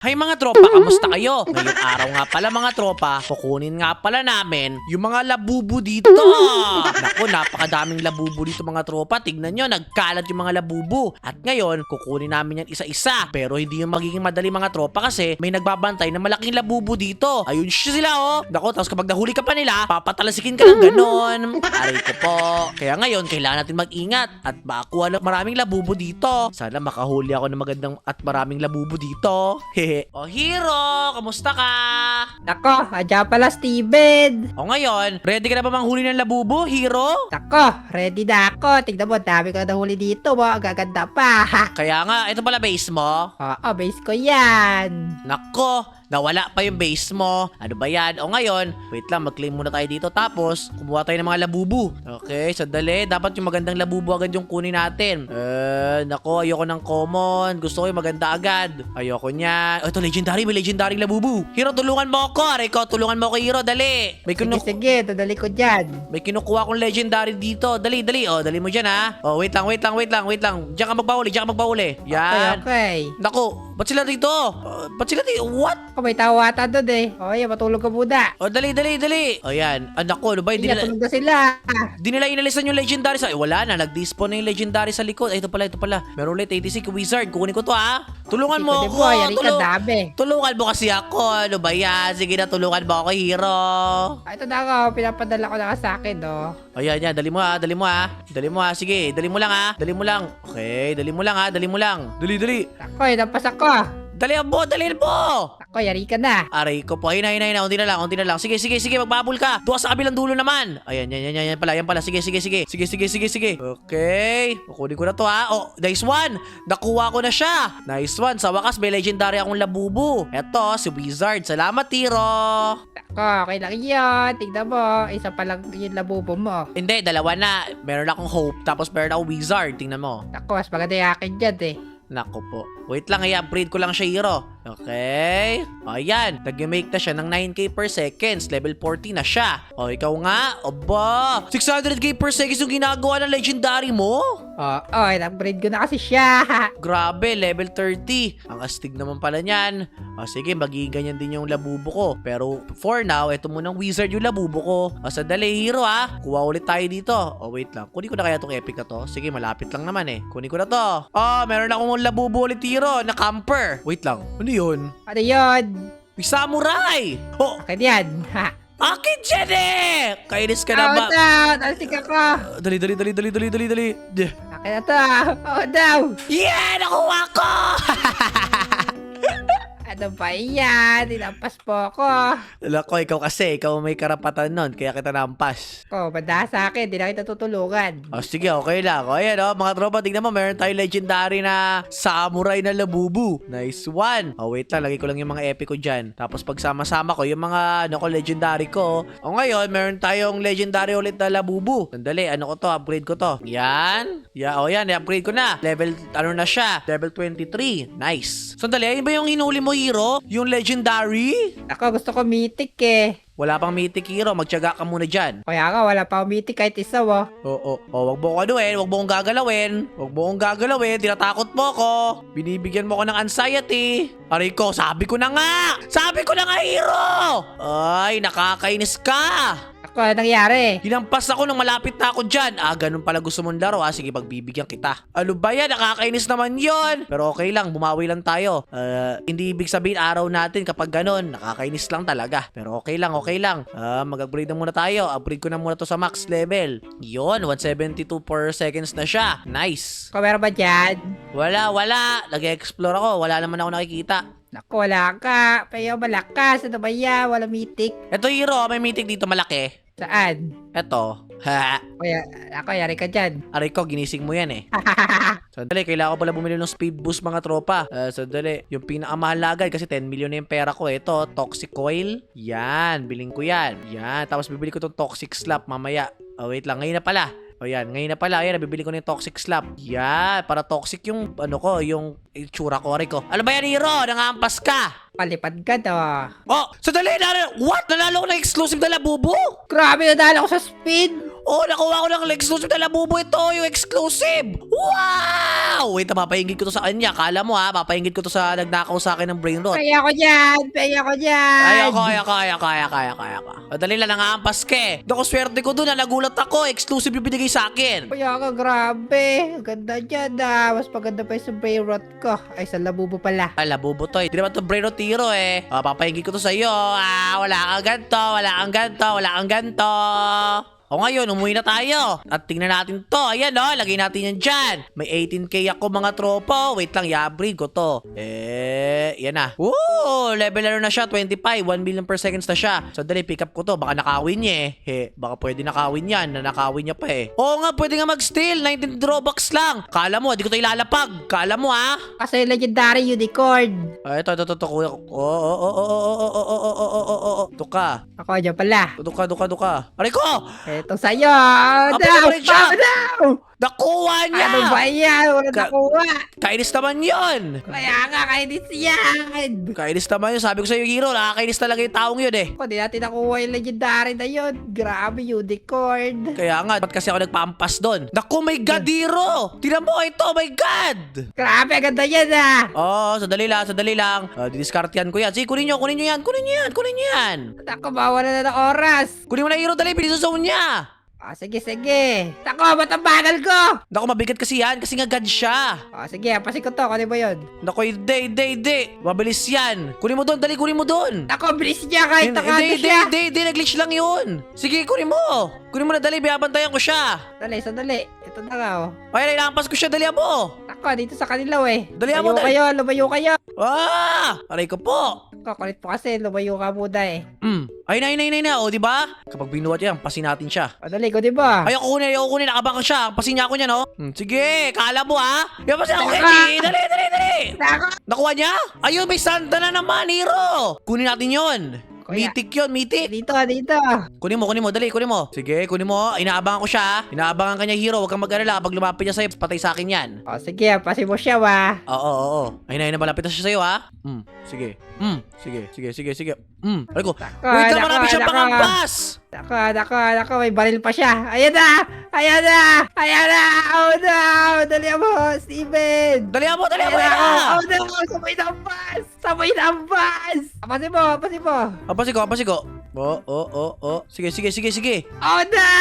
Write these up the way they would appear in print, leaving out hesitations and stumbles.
Hay mga tropa, kamusta kayo? Ngayong araw nga pala mga tropa, kukunin nga pala namin yung mga labubu dito. Naku, napakadaming labubu dito mga tropa. Tignan nyo, nagkalat yung mga labubu. At ngayon, kukunin namin yan isa-isa. Pero hindi yung magiging madali mga tropa kasi may nagbabantay na malaking labubu dito. Ayun siya sila oh. Naku, tapos kapag nahuli ka pa nila, papatalasikin ka ng ganon. Aray ko po. Kaya ngayon, kailangan natin mag-ingat at makakuha ng maraming labubu dito. Sana makahuli ako ng magandang at maraming labubu dito. O Hero, kamusta ka? Nako, adya pala Steven. O ngayon, ready ka na ba manghuli ng labubo, Hero? Nako, ready na ako. Tignan mo, dami ko na nahuli dito mo. Ang gaganda pa. Kaya nga, ito pala base mo. Oo, base ko yan. Nako, nawala pa yung base mo. Ano ba yan? O ngayon, wait lang, mag-claim muna tayo dito. Tapos, kumuha tayo ng mga labubu. Okay, sandali. Dapat yung magandang labubu agad yung kunin natin. Nako, ayoko ng common. Gusto ko yung maganda agad. Ayoko niya. Ito, legendary. May legendary labubu. Hero, tulungan mo ako. Aray ko, tulungan mo ako, Hero. Dali. Sige, dadali ko dyan. May kinukuha akong legendary dito. Dali, dali. O, dali mo dyan, ha? O, wait lang. Diyan ka magpahuli. Yan. Okay. Naku, ba't sila dito? Ba't sila dito? What? Ako, may tawa ata doon eh. O, yan, matulog ka muna. O, dali. O, yan. Naku, ano ba? Hindi Yan, nila, tulog na sila. di nila inalisan yung legendary sa... wala na. Nag-despawn na yung legendary sa likod. Ay, ito pala. Meron ulit 86 wizard. Kukunin ko to, ha? Tulungan mo Sige, ako. boy, yari ka dami. Tulungan mo kasi ako. Ano ba yan? Sige na, tulungan mo ako, Hero. Ito na ako, pinapadala ko na ka sa akin, no. Ayan, dali mo ha. Sige, dali mo lang. Okay, dali mo lang. Dali. Ako, nampas ako. Dalihan mo. Ako, yari ka na. Aray ko po. Hina. Unti na lang. Sige. Magbabol ka. Doon sa kabilang dulo naman. Ayan, yan pala. Sige. Okay. Kukunin ko na to ha. Oh, nice one. Nakuha ko na siya. Nice one. Sa wakas, may legendary akong labubu. Eto, si Wizard. Salamat, Tiro. Ako, okay lang yun. Tignan mo, isa pa lang yung labubo mo. Hindi, dalawa na. Meron akong hope. Tapos meron akong Wizard. Tingnan mo. Ako, mas maganda yung akin dyan eh. Nako po. Wait lang, i-upgrade ko lang siya, Hero. Okay. Ayan. Nag-make na siya ng 9k per seconds. Level 40 na siya. O, ikaw nga. Aba. 600k per seconds yung ginagawa ng legendary mo? Oo, in-upgrade ko na kasi siya. Grabe, level 30. Ang astig naman pala niyan. O, sige, magiging ganyan din yung labubo ko. Pero, for now, ito munang wizard yung labubo ko. O, sandali, Hero, ha. Kuha ulit tayo dito. O, wait lang. Kunin ko na kaya itong epic na to. Sige, malapit lang naman eh. Kunin ko na to. Oh, meron akong labubo ulit, Hero, na camper. Wait lang. Ano yun? Ano yun? May samurai! Oh, Akin yan. Ha? akin dyan eh! Kainis ka na ba? Down! Alsik ako! Dali. Akin na to! Oh, down! Yeah! Nakuha ko! Ano ba yan? Tinampas po ako. Lako, ikaw kasi. Ikaw may karapatan nun. Kaya kita nampas. Oh, banda sa akin. Di na kita tutulungan. O sige, okay lang. O ayan o, mga tropa, tingnan mo. Meron tayong legendary na samurai na labubu. Nice one. O wait lang, lagay ko lang yung mga epic ko dyan. Tapos pagsama-sama ko, yung mga legendary ko. O ngayon, meron tayong legendary ulit na labubu. Sandali, upgrade ko to. Yan. O yan, i-upgrade ko na. Level, na siya? Level 23. Nice. Sandali, ayun ba yung hinuli mo, Hero? Yung legendary? Ako, gusto ko mythic eh. Wala pang mythic, Hero. Magtiyaga ka muna dyan. Kaya nga, wala pa akong mythic kahit isa, oh. Wag mo ko anuin, wag mo kong gagalawin, tinatakot mo ko, binibigyan mo ko ng anxiety. Aray ko, sabi ko na nga, Hero! Ay, nakakainis ka! Ako, anong nangyari? Hinampas ako nung malapit na ako dyan. Ganun pala gusto mong laro, sige, pagbibigyan kita. Ano ba yan? Nakakainis naman yon. Pero okay lang, bumawi lang tayo. Hindi ibig sabihin araw natin kapag ganun. Nakakainis lang talaga. Pero okay lang. Mag-upgrade na muna tayo. Upgrade ko na muna to sa max level. Yon, 172 per seconds na siya. Nice. Ako, meron ba dyan? Wala. Nag-explore ako. Wala naman ako nakikita. Naku, wala ka. Payo, malakas. Ano ba yan? Wala mythic. Eto, Hero, may meeting dito malaki. Saan? Eto. Ha. Ako, yari ka dyan. Aray ko, ginising mo yan eh. Sandali, kailangan ko pala bumili ng speed boost mga tropa. Sandali, yung pinakamahalaga kasi 10 million na yung pera ko. Ito, toxic coil. Yan, biling ko yan. Yan, tapos bibili ko tong toxic slap mamaya. Wait lang, ngayon na pala. Ayan, nabibili ko na yung toxic slap. Yan, para toxic yung, yung itsura ko, aray ko. Ano ba yan, Hero? Nangampas ka. Palipad ka to. Oh, sandali, what? Nanalo ko ng exclusive na labubo? Grabe, nadala ko sa speed. Oh, nakuha ko ng exclusive na labubo ito. Yung exclusive. Wow! Wait, papahinggit ko to sa kanya. Kala mo ha, papahinggit ko to sa nagnakaw sa akin ng brain rot. Kaya ko dyan. Kaya. Madali lang, nangaampas ka eh. Dako swerte ko dun, nagulat ako. Exclusive yung binigay sa akin. Kaya ka, grabe. Ang ganda dyan Mas maganda pa yung sa brain rot ko. Ay, sa labubo pala. Ah, labubo to. Hindi naman to brain rot hero eh. Papahinggit ko to sa'yo. Wala kang ganto. O ngayon, umuwi na tayo. At tingnan natin to. Ayan o, lagay natin yan dyan. May 18k ako mga tropa. Wait lang, i-upgrade ko to. Yan na. Woo! Level na siya, 25. 1 million per seconds na siya. So, dali, pick up ko to. Baka nakawin niya eh. Baka pwede nakawin yan. Nakawin niya pa eh. Oo nga, pwede nga mag-steal. 19 Robux lang. Kala mo, di ko to ilalapag. Kala mo ha? Kasi legendary unicorn. Ito, kuya. Ito ka. Ako dyan pala. Ito ka. Aray ko! Ito sa'yo. Pabalik siya. No! Nakuha niya! Ano ba yan? Wala nakuha. Kainis naman yun! Kaya nga, kainis yan. Kainis naman yun. Sabi ko sa'yo, Hero, nakakainis talaga yung taong yun eh. Kung di natin nakuha yung legendary na yun. Grabe, unicorn. Kaya nga, ba't kasi ako nagpampas doon? Naku, my God, Hero! Tingnan mo ito, my God! Grabe, ang ganda yan Sandali lang. Didiskartihan ko yan. Sige, kunin nyo yan. Naku, mawala na ng oras. Kunin mo na, Hero, dali, pinisusaw niya. Sige. Naku, ba't ang bagal ko? Naku, mabigat kasi yan, kasi nga God siya. Sige, pasin ko to. Kunin mo yun. Naku, hindi. Mabilis yan. Kunin mo doon, dali, kunin mo doon. Naku, bilis niya kahit nakado siya. Hindi, nag-glitch lang yun. Sige, kunin mo. Kunin mo na, dali, binabantayan ko siya. Sandali. Ito na nga Ay, nailampas ko siya, dali mo. Naku, dito sa kanila Dali mo, Lumayo kayo. Aray ko po. Kulit po kasi, lumayo ka muna eh. Ay, na. O, di ba? Kapag binuhat yan, pasin natin siya. Dali ko, di ba? Ayoko kunin, nakabang ko siya. Pasin niya ako niya, no? Sige, kala mo ha? Yan pasin ako, Teka. Kenji. Dali. Naku, Nakuha niya? Ayun, may santa na naman, Hero. Kunin natin yun. Kuya. Mythic yun, mythic. dito. Kunin mo, dali, kunin mo. Sige, kunin mo. Inaabangan ko siya. Inaabangan ka niya, Hero. Huwag kang mag-alala. Pag lumapit niya sa'yo, patay sa akin yan. Sige, pasin mo siya Oo. Ayun na, malapit na siya sa'yo, ha? Sige. Sige. Aray ko. Nako, Wait lang, nako, marami siyang nako. pangampas. Nako, may baril pa siya. Ayan na. Oh no, dali mo, Steven. Dali mo, Oh no, sabay nampas. Pasin mo. Apasi ko. Sige. Oh no.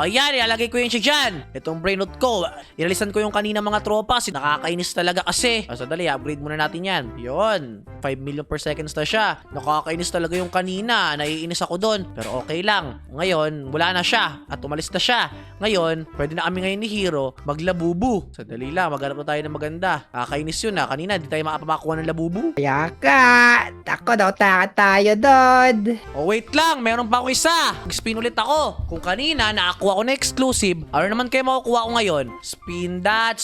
Yan, ilalagay ko yun siya dyan. Itong brainrot ko. Inalisan ko yung kanina mga tropa. Nakakainis talaga kasi. Dali, upgrade muna natin yan. Yun. 5 million per seconds na siya. Nakakainis talaga yung kanina. Naiinis ako doon. Pero okay lang. Ngayon, wala na siya. At umalis na siya. Ngayon, pwede na kami ngayon ni Hero maglabubu. Dali lang, maghanap na tayo ng maganda. Nakakainis yun Kanina, di tayo makapamakuha ng labubu. Kaya ka. Nako, nautakot tayo doon. Wait lang. Meron pa ako isa. Mag-spin ulit ako. Kung kanina, nakakuha ko na exclusive. Ano naman kayo makukuha ko ngayon? Spin that.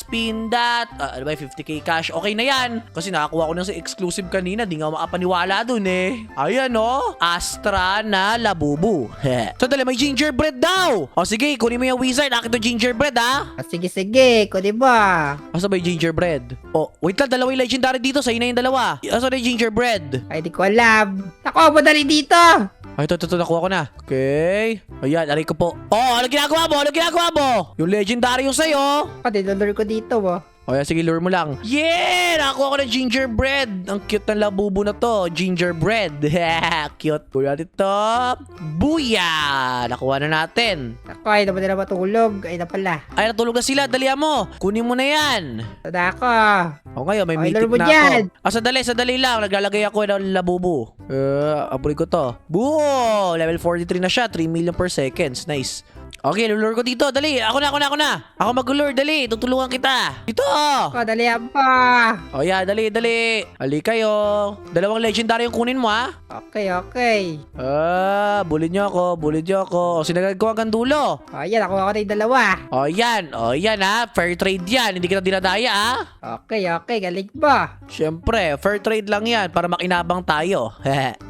Ano ba, 50k cash? Okay na yan. Kasi nakakuha ko na sa exclusive kanina. Di nga makapaniwala dun eh. Ayan Astra na labubu. So dali, may gingerbread daw. Sige, kunin mo yung wizard. Akin to gingerbread Sige, kunin mo. Asa ba yung gingerbread? Wait lang, dalawa yung legendary dito. Sa'yo na yung dalawa. Asa na yung gingerbread? Ay, di ko alam. Nako, madali dito. Ay, ito, nakuha ko na. Okay. Ayan, aray ko po. Ano ginagawa mo? Yung legendary yung sa'yo. Dinulur ko dito Ayan, sige, lure mo lang. Yeah! Nakakuha ko ng gingerbread. Ang cute ng labubo na to. Gingerbread. Cute. Kuya dito. Booyah! Nakuha na natin. Nako, ay naman nila matulog. Ay na pala. Ay, natulog na sila. Dali mo. Kunin mo na yan. Tada ako. Ngayon, may mythic lure mo na dyan. ako. Sadali lang. Naglalagay ako ng labubo. Upgrade ko to. Boo! Level 43 na siya. 3 million per seconds. Nice. Okay, lulur ko dito. Dali. Ako na. Ako mag-lure. Dali. Tutulungan kita. Dito. Nako, dalihan pa. Dali. Ali kayo. Dalawang legendary yung kunin mo, Okay. Bulid nyo ako. Sinagad ko hanggang dulo. Ayan, nakuha ko na yung dalawa. Yan fair trade yan. Hindi kita dinadaya Okay, galing ba? Siyempre, fair trade lang yan para makinabang tayo.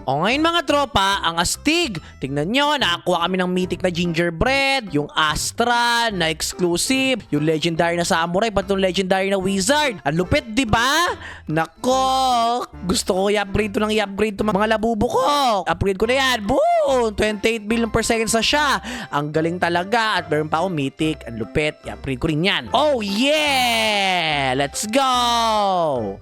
O ngayon mga tropa, ang astig. Tingnan nyo, nakakuha kami ng mythic na gingerbread, yung Astra na exclusive, yung legendary na samurai, pati yung legendary na wizard. Ang lupit, di ba? Nako, gusto ko i-upgrade to ng i-upgrade to mga labubo ko. Upgrade ko na yan. Boom! 28 billion per second sa siya. Ang galing talaga. At meron pa ako mythic. Ang lupit. I-upgrade ko rin yan. Oh yeah! Let's go!